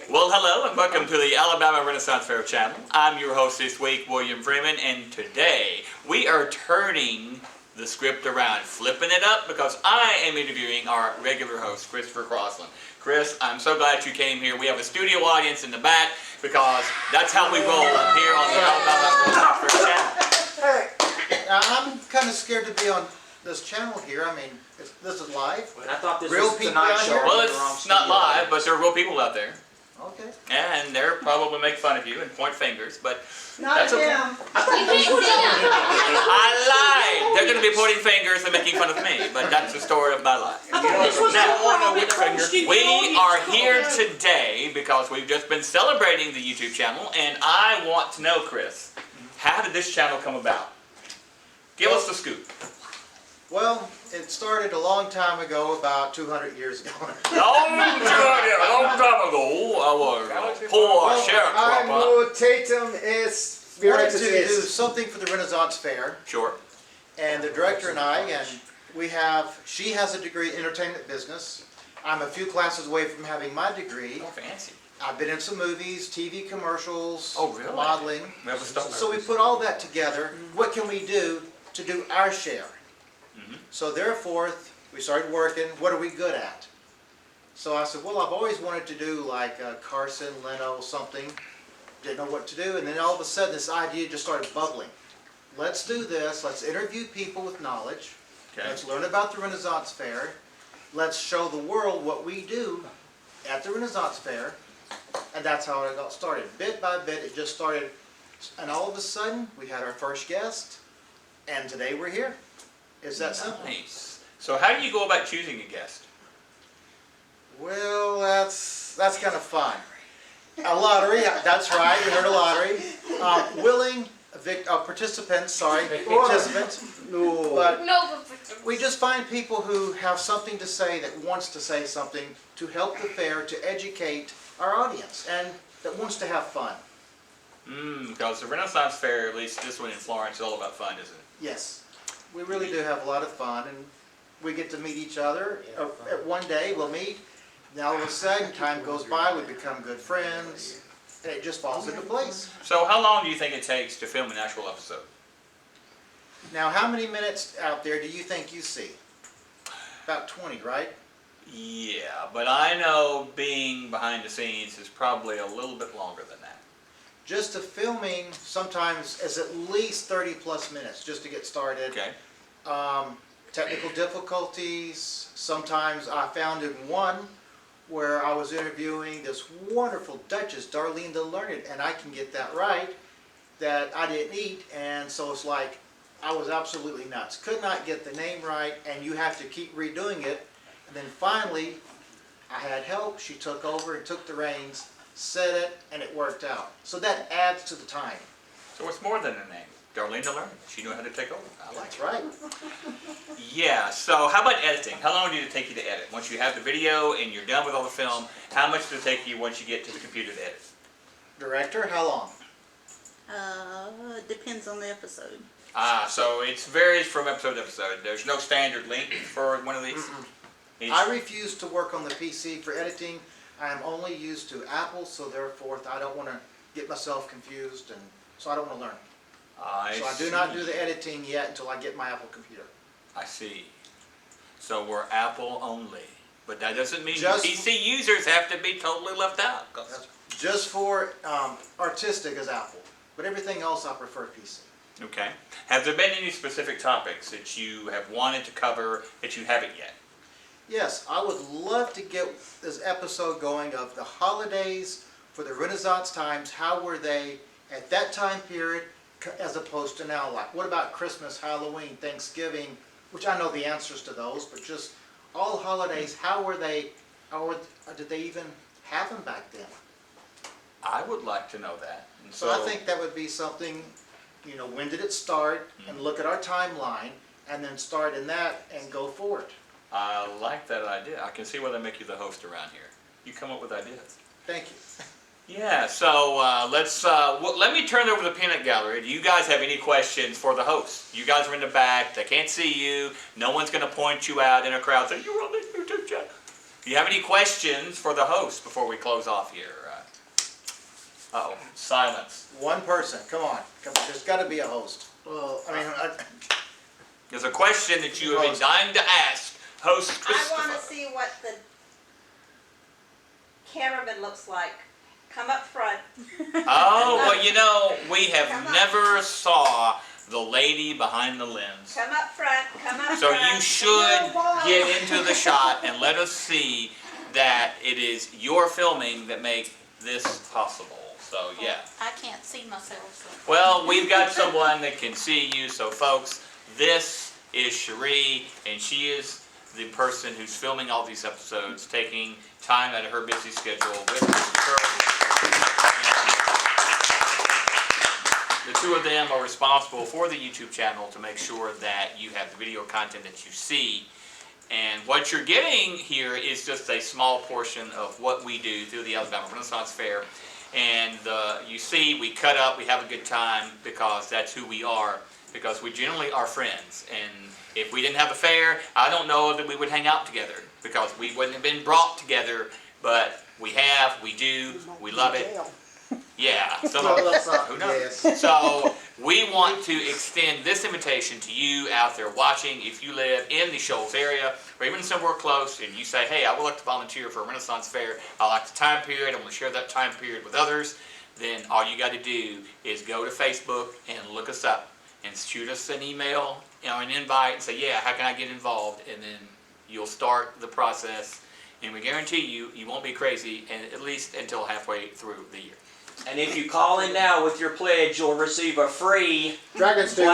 Well, hello and welcome to the Alabama Renaissance Faire Channel. I'm your host this week, William Freeman, and today we are turning the script around, flipping it up, because I am interviewing our regular host, Christopher Crossland. Chris, I'm so glad you came here. We have a studio audience in the back because that's how we roll here on the Alabama Renaissance Faire Channel. Hey, now I'm kind of scared to be on this channel here. I mean, this is live. I thought this Real was people tonight out show. here? Well, it's not live, but there are real people out there. Okay. And they're probably make fun of you and point fingers, but Not that's okay. him. I lied. They're going to be pointing fingers and making fun of me, but that's the story of my life. Now, we are here today because we've just been celebrating the YouTube channel, and I want to know, Chris, how did this channel come about? Give us the scoop. Well, it started a long time ago, about 200 years ago. Long time ago, I was a poor sharecropper. Tatum is We wanted to do something for the Renaissance Fair, Sure. and the director and I, and she has a degree in entertainment business. I'm a few classes away from having my degree. Oh, fancy. I've been in some movies, TV commercials, Oh, really? modeling. We have a stuff. So we put all that together. What can we do to do our share? So therefore, we started working. What are we good at? So I said, well, I've always wanted to do like Carson, Leno, something. Didn't know what to do. And then all of a sudden, this idea just started bubbling. Let's do this. Let's interview people with knowledge. Okay. Let's learn about the Renaissance Fair. Let's show the world what we do at the Renaissance Fair. And that's how it got started. Bit by bit, it just started. And all of a sudden, we had our first guest. And today we're here. Is that simple? Nice. So how do you go about choosing a guest? Well, that's kind of fun. A lottery, that's right, we heard a lottery. Participants, No. but we just find people who have something to say, that wants to say something to help the fair, to educate our audience, and that wants to have fun. Because the Renaissance Fair, at least this one in Florence, is all about fun, isn't it? Yes, we really do have a lot of fun, and we get to meet each other. One day we'll meet, and all of a sudden time goes by, we become good friends, and it just falls into place. So how long do you think it takes to film an actual episode? Now, how many minutes out there do you think you see? About 20, right? Yeah, but I know being behind the scenes is probably a little bit longer than that. Just the filming sometimes is at least 30 plus minutes just to get started. Okay. Technical difficulties. Sometimes I found in one where I was interviewing this wonderful Duchess, Darlene the Learned, and I can get that right, that I didn't eat, and so it's like I was absolutely nuts. Could not get the name right, and you have to keep redoing it. And then finally, I had help. She took over and took the reins, said it, and it worked out. So that adds to the time. So it's more than a name. Darlene the Learned. She knew how to take over. I like That's right. it. Yeah, so how about editing? How long did it take you to edit? Once you have the video and you're done with all the film, how much does it take you once you get to the computer to edit? Director, how long? Depends on the episode. So it varies from episode to episode. There's no standard length for one of these? I refuse to work on the PC for editing. I am only used to Apple, so therefore I don't want to get myself confused, and so I don't want to learn. So I do not do the editing yet until I get my Apple computer. I see. So we're Apple only. But that doesn't mean Just- PC users have to be totally left out. 'Cause- Just for artistic is Apple, but everything else I prefer PC. Okay. Have there been any specific topics that you have wanted to cover that you haven't yet? Yes, I would love to get this episode going of the holidays for the Renaissance times. How were they at that time period as opposed to now? Like, what about Christmas, Halloween, Thanksgiving, which I know the answers to those, but just all holidays, how were they, or did they even have them back then? I would like to know that. And So I think that would be something, when did it start, and look at our timeline, and then start in that and go forward. I like that idea. I can see why they make you the host around here. You come up with ideas. Thank you. Yeah, so let me turn over the peanut gallery. Do you guys have any questions for the host? You guys are in the back. They can't see you. No one's going to point you out in a crowd saying, you're on the YouTube channel. Do you have any questions for the host before we close off here? Uh-oh, silence. One person, come on, there's gotta be a host. Well, I mean, There's a question that you have been dying to ask Host I want to Christopher. see what the cameraman looks like. Come up front. Oh, well, you know, we have Come on. never saw the lady behind the lens. Come up front. Come up So front. you should get into the shot and let us see that it is your filming that make this possible. So, yeah. I can't see myself, so. Well, we've got someone that can see you, so folks, this is Cherie, and she is the person who's filming all these episodes, taking time out of her busy schedule with her. The two of them are responsible for the YouTube channel to make sure that you have the video content that you see. And what you're getting here is just a small portion of what we do through the Alabama Renaissance Fair. And you see, we cut up, we have a good time because that's who we are, because we generally are friends. And if we didn't have a fair, I don't know that we would hang out together, because we wouldn't have been brought together, but we have, we do, we love it. Yeah, some of us, who knows? yes. So we want to extend this invitation to you out there watching. If you live in the Shoals area, or even somewhere close, and you say, hey, I would like to volunteer for a Renaissance Fair, I like the time period, I want to share that time period with others, then all you got to do is go to Facebook and look us up and shoot us an email or an invite and say, yeah, how can I get involved? And then you'll start the process, and we guarantee you, you won't be crazy, and at least until halfway through the year. And if you call in now with your pledge, you'll receive a free Dragon suit.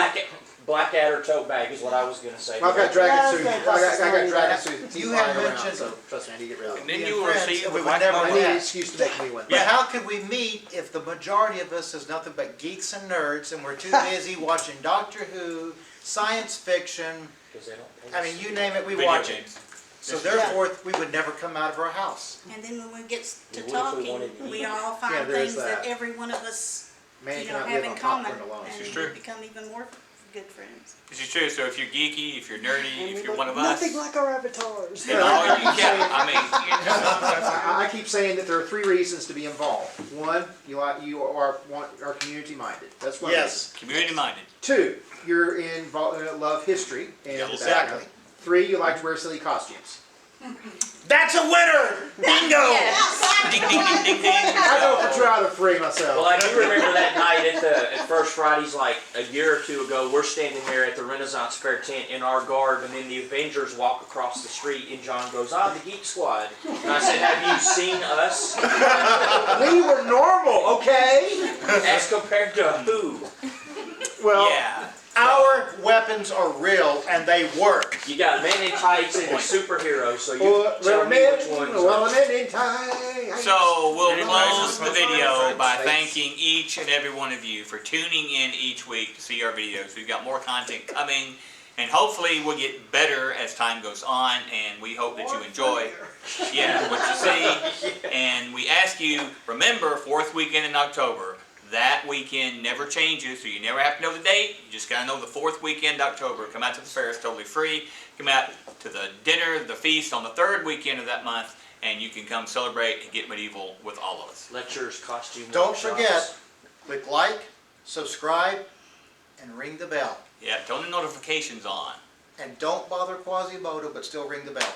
Blackadder tote bag is what I was going to say. I've got dragon suit. Okay, I got dragon suit. You have lying around, mentioned- so trust me, I need to get rid of And it. then Being you will friends, receive and the we black would never I mark. need an Yeah. excuse to make me one. but how could we meet if the majority of us is nothing but geeks and nerds and we're too busy watching Doctor Who, science fiction, 'Cause they don't pay I mean, you name it, we Video watch it. games. So therefore, we would never come out of our house. And then when we get to Yeah, what if we talking, wanted to we eat? all Yeah, find there's things that that. every one of us, Man you know, cannot have live in on common, popcorn alone. and is we true. become even more good friends. This is true. So if you're geeky, if you're nerdy, if you're one of us, Nothing like our avatars. then all you can, I mean, I keep saying that there are 3 reasons to be involved. 1, you are community minded. That's one Yes. community minded. reason. 2, you're love history and Yeah, the exactly. background. 3, you like to wear silly costumes. That's a winner! Bingo! Ding, ding, ding, ding, ding. I go for 2 out of 3 myself. Well, I do remember that night at First Fridays, like a year or 2 ago. We're standing there at the Renaissance Fair tent in our garb, and then the Avengers walk across the street, and John goes, the Geek Squad. And I said, have you seen us? We were normal, okay? As compared to who? Well, Yeah. Our weapons are real and they work. You got men in tights and a superhero, so you well, tell me men, which ones. well, men in time. So we'll Anyone close the else? video by Thanks. thanking each and every one of you for tuning in each week to see our videos. We've got more content coming, and hopefully we'll get better as time goes on, and we hope that you enjoy what you see. And we ask you, remember, 4th weekend in October. That weekend never changes, so you never have to know the date. You just gotta know the 4th weekend October. Come out to the fair, it's totally free. Come out to the dinner, the feast on the 3rd weekend of that month, and you can come celebrate and get medieval with all of us. Lectures, costume Don't workshops. forget, click like, subscribe, and ring the bell. Yeah, turn the notifications on. And don't bother Quasimodo, but still ring the bell.